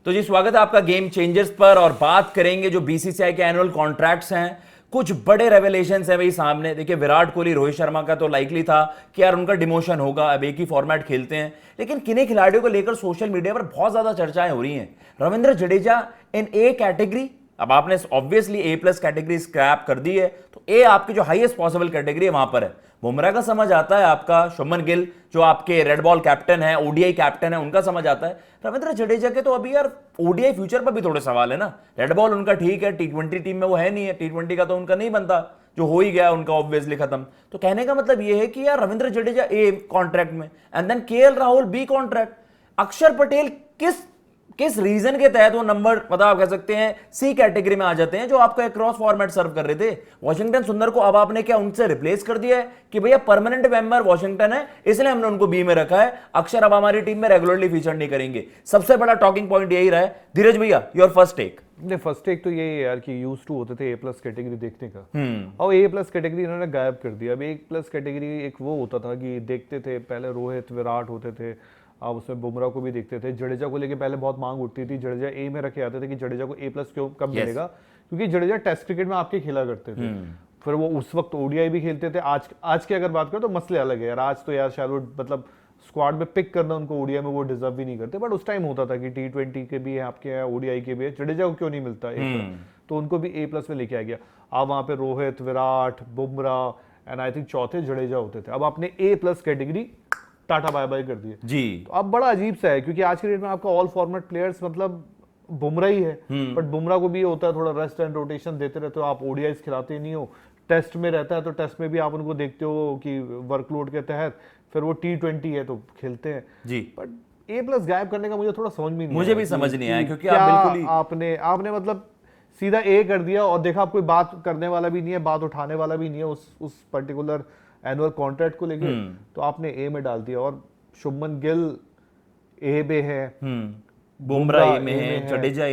तो जी स्वागत है आपका गेम चेंजर्स पर और बात करेंगे जो बीसीसीआई के एनुअल कॉन्ट्रैक्ट्स हैं। कुछ बड़े रेवलेशंस हैं भाई सामने। देखिए विराट कोहली रोहित शर्मा का तो लाइकली था कि यार उनका डिमोशन होगा, अब एक ही फॉर्मेट खेलते हैं, लेकिन किन्हीं खिलाड़ियों को लेकर सोशल मीडिया पर बहुत ज्यादा चर्चाएं हो रही हैं। रविंद्र जडेजा इन ए कैटेगरी, अब आपने ऑब्वियसली ए प्लस कैटेगरी स्क्रैप कर दी है तो ए आपकी जो हाईएस्ट पॉसिबल कैटेगरी है वहां पर है। बुमराह का समझ आता है, आपका शुभमन गिल जो आपके रेड बॉल कैप्टन है, ओडीआई कैप्टन है, उनका समझ आता है। रविंद्र जडेजा के तो अभी यार ओडीआई फ्यूचर पर भी थोड़े सवाल है ना। रेड बॉल उनका ठीक है, टी20 टीम में वो है नहीं है, टी20 का तो उनका नहीं बनता, जो हो ही गया उनका ऑब्वियसली खत्म। तो कहने का मतलब ये है कि यार रविंद्र जडेजा ए कॉन्ट्रैक्ट में and then KL Rahul B contract. Akshar Patel किस रीजन के तहत वो नंबर मतलब आप कह सकते हैं सी कैटेगरी में आ जाते हैं, जो आपका एक क्रॉस फॉर्मेट सर्व कर रहे थे। वॉशिंगटन सुंदर को अब आपने क्या उनसे रिप्लेस कर दिया है कि भैया परमानेंट मेंबर वॉशिंगटन है इसलिए हमने उनको बी में रखा है, अक्षर अब हमारी टीम में रेगुलरली फीचर नहीं करेंगे। सबसे बड़ा टॉकिंग पॉइंट यही रहा है। धीरज भैया your first take. First take तो यही है यार कि यूज टू होते थे ए प्लस कैटेगरी देखने का, और ए प्लस कैटेगरी इन्होंने गायब कर दिया। अब ए प्लस कैटेगरी एक वो होता था कि देखते थे पहले रोहित विराट होते थे, आप उसमें बुमराह को भी देखते थे। जडेजा को लेके पहले बहुत मांग उठती थी, जडेजा ए में रखे आते थे कि जडेजा को ए प्लस क्यों कब मिलेगा, क्योंकि जडेजा टेस्ट क्रिकेट में आपके खेला करते थे। फिर वो उस वक्त ओडीआई भी खेलते थे। आज की अगर बात करें तो मसले अलग है यार। आज तो यार शायद वो मतलब स्क्वाड में पिक करना उनको ओडीआई में वो डिजर्व भी नहीं करते, बट उस टाइम होता था कि टी20 के भी है आपके यहाँ, ओडीआई के भी है, जडेजा को क्यों नहीं मिलता तो उनको भी ए प्लस में लेके आ गया। अब वहां पे Rohit Virat Bumrah and I think चौथे जडेजा होते थे। अब आपने ए प्लस कैटेगरी टाटा बाय बाय कर दिए जी। तो अब बड़ा अजीब सा है, क्योंकि आज के डेट में आपका ऑल फॉर्मेट प्लेयर्स मतलब बुमराह ही है, बट बुमराह को भी होता है थोड़ा रेस्ट एंड रोटेशन देते रहते हो आप, ओडीआईस खिलाते ही नहीं हो। टेस्ट में रहता है तो टेस्ट में भी आप उनको देखते हो कि वर्कलोड के तहत, फिर वो टी20 है तो खेलते हैं जी। बट ए प्लस गायब करने का मुझे थोड़ा समझ में नहीं मुझे भी समझ नहीं आया, क्योंकि आप बिल्कुल ही आपने मतलब सीधा ए कर दिया और देखा आप कोई बात करने वाला भी नहीं है, बात उठाने वाला भी नहीं है उस पर्टिकुलर एनुअल कॉन्ट्रैक्ट को लेके, तो आपने ए में डाल दिया। और शुभमन गिल ए में है, बुमराह ए में है, जडेजा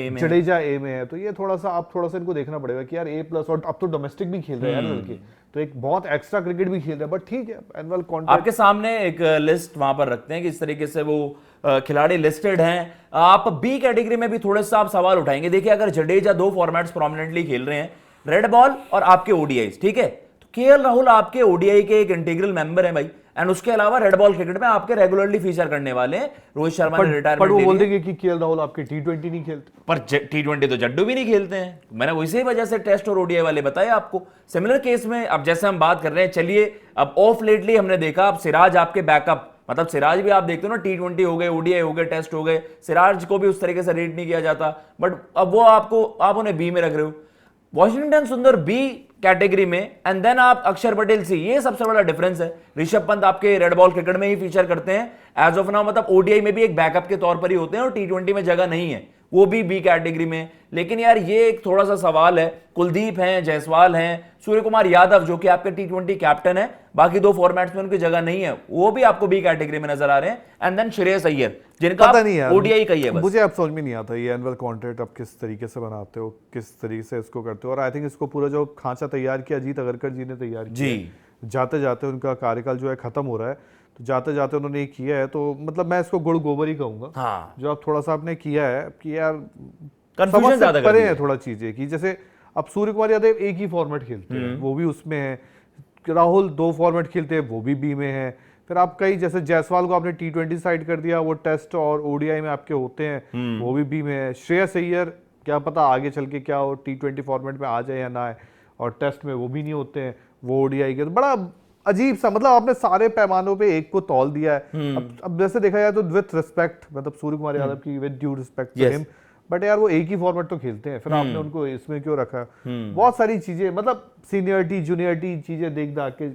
ए में है, तो ये थोड़ा सा इनको देखना पड़ेगा कि यार ए प्लस, और अब तो डोमेस्टिक भी खेल रहे हैं यार लड़के, तो एक बहुत एक्स्ट्रा क्रिकेट भी खेल रहे हैं, बट ठीक है एनुअल कॉन्ट्रैक्ट आपके सामने एक लिस्ट वहां पर रखते हैं कि इस तरीके से वो खिलाड़ी लिस्टेड हैं। आप बी कैटेगरी में भी थोड़े सा आप सवाल उठाएंगे। देखिए अगर जडेजा दो फॉर्मेट्स प्रोमिनेंटली खेल रहे हैं, रेड बॉल और आपके ओडीआईस, ठीक है, तो केएल राहुल आपके ओडीआई के एक इंटीग्रल मेंबर हैं भाई, एंड उसके अलावा रेड बॉल क्रिकेट में आपके रेगुलरली फीचर करने वाले हैं। रोहित शर्मा ने रिटायरमेंट वो बोल देंगे कि केएल राहुल आपके टी20 नहीं खेलते, पर टी20 तो जड्डू भी नहीं खेलते हैं। मैंने उसी वजह से टेस्ट और ओडीआई वाले बताए आपको। सिमिलर केस में अब जैसे हम बात कर रहे हैं, चलिए अब ऑफ लेटली हमने देखा, अब सिराज आपके बैकअप, मतलब सिराज भी आप देखते हो ना, टी20 हो गए, ओडीआई हो गए, टेस्ट हो गए, सिराज को भी उस तरीके से रेट नहीं किया जाता, बट अब वो आप उन्हें बी में रख रहे हो। वॉशिंगटन सुंदर बी कैटेगरी में एंड देन आप अक्षर पटेल सी, ये सबसे बड़ा डिफरेंस है। ऋषभ पंत आपके रेड बॉल क्रिकेट में ही फीचर करते हैं एज ऑफ नाउ, मतलब ओडीआई में भी एक बैकअप के तौर पर ही होते हैं और टी20 में जगह नहीं है, वो भी बी कैटेगरी में। लेकिन यार ये एक थोड़ा सा सवाल है, कुलदीप हैं, जायसवाल हैं, सूर्य कुमार यादव जो कि आपके टी20 कैप्टन है, बाकी दो फॉर्मेट्स में उनकी जगह नहीं है, वो भी आपको बी कैटेगरी में नजर आ रहे हैं। एंड देन श्रेयस अय्यर जिनका ओडीआई का ही है। मुझे अब समझ में नहीं आता ये एनुअल कॉन्ट्रैक्ट आप किस तरीके से बनाते हो, किस तरीके से इसको करते हो, और आई थिंक इसको पूरा जो खांचा तैयार किया अजीत अगरकर जी ने तैयार किया, जाते जाते उनका कार्यकाल जो है खत्म हो रहा है, तो जाते जाते उन्होंने ये किया है, तो मतलब मैं इसको गुड़ गोबर ही कहूंगा। हाँ। जो आप थोड़ा सा आपने किया है कि यार कंफ्यूजन ज्यादा परे है थोड़ा चीजें, कि जैसे अब सूर्य कुमार यादव एक ही फॉर्मेट खेलते हैं, वो भी उसमें है, राहुल दो फॉर्मेट खेलते हैं, वो भी बी में है, फिर आप कई जैसे जायसवाल को आपने टी20 साइड कर दिया, वो टेस्ट और ओडीआई में आपके होते हैं, वो भी बी में है। श्रेयस अय्यर क्या पता आगे चल के क्या हो, टी20 फॉर्मेट में आ जाए या ना आए, और टेस्ट में वो भी नहीं होते हैं, वो ओडीआई के, तो बड़ा अजीब सा, मतलब आपने सारे पैमानों पे एक को तौल दिया है। अब जैसे देखा जाए तो विथ रिस्पेक्ट, मतलब सूर्य कुमार यादव की with due respect to him, but यार वो एक ही फॉर्मेट तो खेलते हैं, फिर आपने उनको इसमें क्यों रखा। बहुत सारी चीजें, मतलब सीनियरिटी जूनियरिटी चीजें देख दाख के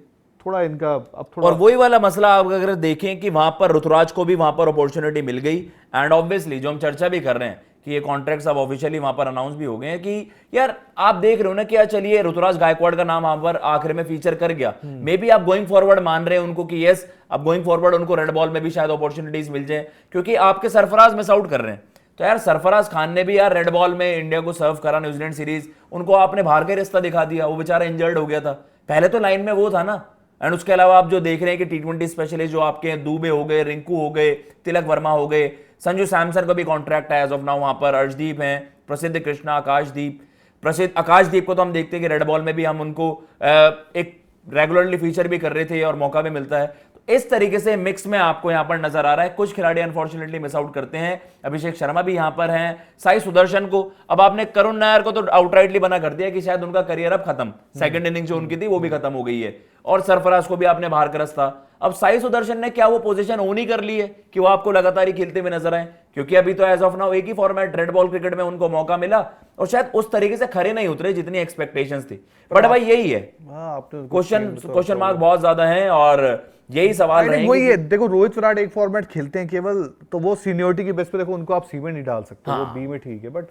थोड़ा इनका अब थोड़ा, और वही वाला मसला आप अगर देखें कि वहां पर ऋतुराज को भी वहां पर अपॉर्चुनिटी मिल गई, एंड ऑब्वियसली जो हम चर्चा भी कर रहे हैं कि ये कॉन्ट्रैक्ट्स अब ऑफिशियली वहां पर अनाउंस भी हो गए हैं कि यार आप देख रहे हो ना कि यार चलिए ऋतुराज गायकवाड़ का नाम वहां पर आखिर में फीचर कर गया, मे बी आप गोइंग फॉरवर्ड मान रहे हैं उनको कि यस अब गोइंग फॉरवर्ड उनको रेड बॉल में भी शायद अपॉर्चुनिटीज मिल जाए, क्योंकि आपके सरफराज मिस आउट कर रहे हैं। तो यार सरफराज खान ने भी यार रेड बॉल में इंडिया को सर्व करा न्यूजीलैंड सीरीज, उनको आपने बाहर का रिश्ता दिखा दिया, वो बेचारा इंजर्ड हो गया था, पहले तो लाइन में वो था ना। एंड उसके अलावा आप जो देख रहे हैं कि टी20 स्पेशलिस्ट जो आपके दुबे हो गए, रिंकू हो गए, तिलक वर्मा हो गए, संजू सैमसन का भी कॉन्ट्रैक्ट है एज ऑफ नाउ वहां पर। अर्शदीप हैं, प्रसिद्ध कृष्णा, आकाशदीप। प्रसिद्ध आकाशदीप को तो हम देखते हैं कि रेड बॉल में भी हम उनको एक रेगुलरली फीचर भी कर रहे थे और मौका भी मिलता है। तो इस तरीके से मिक्स में आपको यहां पर नजर आ रहा है। कुछ खिलाड़ी अनफॉर्चुनेटली मिस आउट करते हैं। अभिषेक शर्मा भी यहां पर हैं, साई सुदर्शन को। अब आपने करुण नायर को तो आउटराइटली बना कर दिया कि शायद उनका करियर अब खत्म, सेकंड इनिंग जो उनकी थी वो भी खत्म हो गई है। और सरफराज को भी आपने बाहर कर रखा। अब साई सुदर्शन ने क्या वो पोजीशन ओन ही कर ली है कि वो आपको लगातार ही खेलते हुए नजर आए? क्योंकि अभी तो एज ऑफ नाउ एक ही फॉर्मेट रेड बॉल क्रिकेट में उनको मौका मिला और शायद उस तरीके से खरे नहीं उतरे जितनी एक्सपेक्टेशंस थी। बट भाई यही है, क्वेश्चन मार्क बहुत ज्यादा है और यही सवाल रहेंगे। वही है, देखो रोहित विराट एक फॉर्मेट खेलते हैं केवल, तो वो सीनियरिटी की बेस पे देखो उनको आप सी में नहीं डाल सकते। वो बी में ठीक है, बट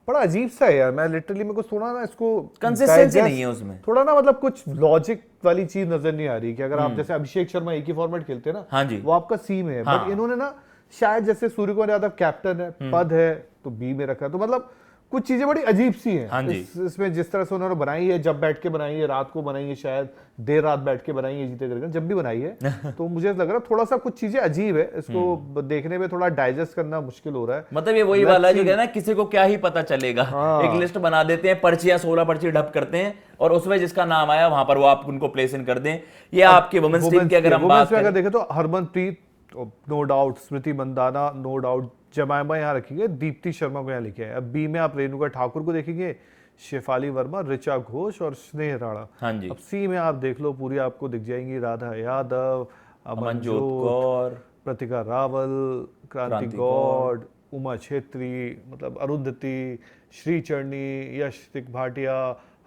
बड़ा अजीब सा है यार। मैं लिटरली मेरे को सुना ना, इसको कंसिस्टेंसी नहीं है उसमें, थोड़ा ना मतलब कुछ लॉजिक वाली चीज नजर नहीं आ रही कि अगर आप जैसे अभिषेक शर्मा एक ही फॉर्मेट खेलते हैं ना, हाँ जी, वो आपका सी में है। बट इन्होंने ना शायद जैसे सूर्य कुमार यादव कैप्टन है, पद है, तो बी में रखा है। तो मतलब कुछ चीजें बड़ी अजीब सी हैं। हाँ इसमें जिस तरह से उन्होंने बनाई है, जब बैठ के बनाई है, रात को बनाई है, शायद देर रात बैठ के बनाई है, जीते करके जब भी बनाई है तो मुझे लग रहा है थोड़ा सा कुछ चीजें अजीब है। इसको देखने में थोड़ा डाइजेस्ट करना मुश्किल हो रहा है। मतलब ये वही वाला है जो कहना है किसी को क्या ही पता चलेगा। एक लिस्ट बना देते हैं, पर्चियां 16 पर्ची ढप करते हैं और उसमें जिसका नाम आया वहां पर वो आप उनको प्लेस इन कर दें। ये आपकी वुमेन्स टीम की अगर हम बात करें, देखें तो हरमनप्रीत नो डाउट, स्मृति मंदाना नो डाउट, जमायमा यहाँ रखेंगे, दीप्ति शर्मा को यहाँ लिखे हैं। अब बी में आप रेणुका ठाकुर को देखेंगे, शेफाली वर्मा, ऋचा घोष और स्नेह राणा। हाँ जी। अब सी में आप देख लो पूरी आपको दिख जाएंगी, राधा यादव, अमनजोत कौर, प्रतिका रावल, क्रांति गौड़, उमा छेत्री, मतलब अरुंधति, श्री चरणी, यशतिक भाटिया,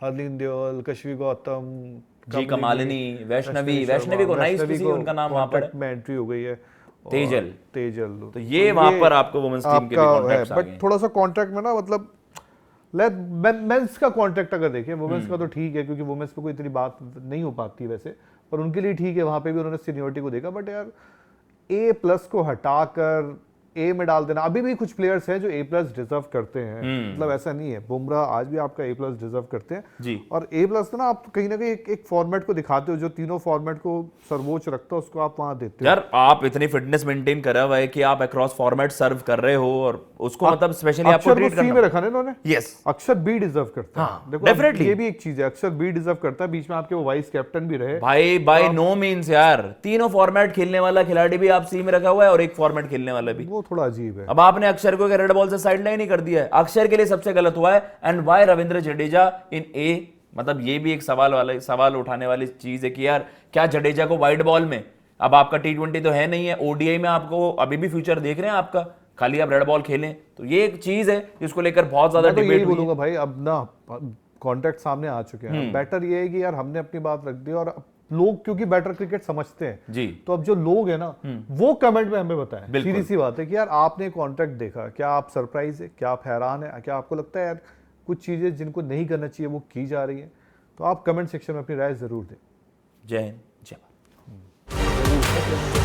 हरलीन देओल, कश्वी गौतम, जी कमालिनी, वैष्णवी को नाइस किसी उनका नाम वहां पर में एंट्री हो गई है। तेजल तो ये वहां पर आपको वुमेन्स टीम के भी कॉन्ट्रैक्ट्स आ गए। बट थोड़ा सा कॉन्ट्रैक्ट में ना मतलब मेंस का कॉन्ट्रैक्ट अगर देखें, वुमेन्स का तो ठीक है क्योंकि वुमेन्स पे कोई इतनी बात नहीं हो पाती वैसे, पर उनके लिए ठीक है, वहां पे भी उन्होंने सीनियरिटी को देखा। बट यार A+ को हटाकर A में डाल देना, अभी भी कुछ प्लेयर्स हैं जो A+ डिजर्व करते हैं। मतलब ऐसा नहीं है, बुमराह आज भी आपका A+ डिजर्व करते हैं जी। और A+ ना आप कहीं ना कहीं एक फॉर्मेट को दिखाते हो जो तीनों फॉर्मेट को सर्वोच्च रखता है, उसको आप वहां देते हो। यार आप इतनी फिटनेस मेंटेन करा हुआ है कि आप अक्रॉस फॉर्मेट सर्व कर रहे हो और उसको मतलब स्पेशली आपको ट्रीट करना। सी में रखा ना इन्होंने। यस, अक्षर B डिजर्व करता है। देखो डेफिनेटली ये भी एक चीज है, अक्षर B डिजर्व करता है। बीच में आपके वो वाइस कैप्टन भी रहे भाई। बाय नो मींस यार, तीनों फॉर्मेट खेलने वाला खिलाड़ी भी आप सी में रखा हुआ है और एक फॉर्मेट खेलने वाला भी। वो थोड़ा अजीब है। अब आपने अक्षर को रेड बॉल से साइडलाइन ही कर दिया है। अक्षर के लिए सबसे गलत हुआ है। And why Ravindra Jadeja in A? मतलब ये भी एक सवाल उठाने वाली चीज है कि यार क्या जडेजा को वाइट बॉल में, अब आपका T20 तो है नहीं है, ODI में आपको अभी भी फ्यूचर देख रहे हैं आपका, खाली आप रेड बॉल खेलें? तो ये एक चीज है जिसको लेकर बहुत ज्यादा डिबेट हुई है। बोलूंगा भाई, अब ना कॉन्ट्रैक्ट सामने आ चुके हैं, बेटर ये है कि यार हमने अपनी बात रख दी और लोग क्योंकि बेटर क्रिकेट समझते हैं जी, तो अब जो लोग हैं ना वो कमेंट में हमें बताएं। सीधी सी बात है कि यार आपने कॉन्ट्रैक्ट देखा, क्या आप सरप्राइज है, क्या आप हैरान है, क्या आपको लगता है यार कुछ चीजें जिनको नहीं करना चाहिए वो की जा रही हैं? तो आप कमेंट सेक्शन में अपनी राय जरूर दें। जय हिंद, जय भारत।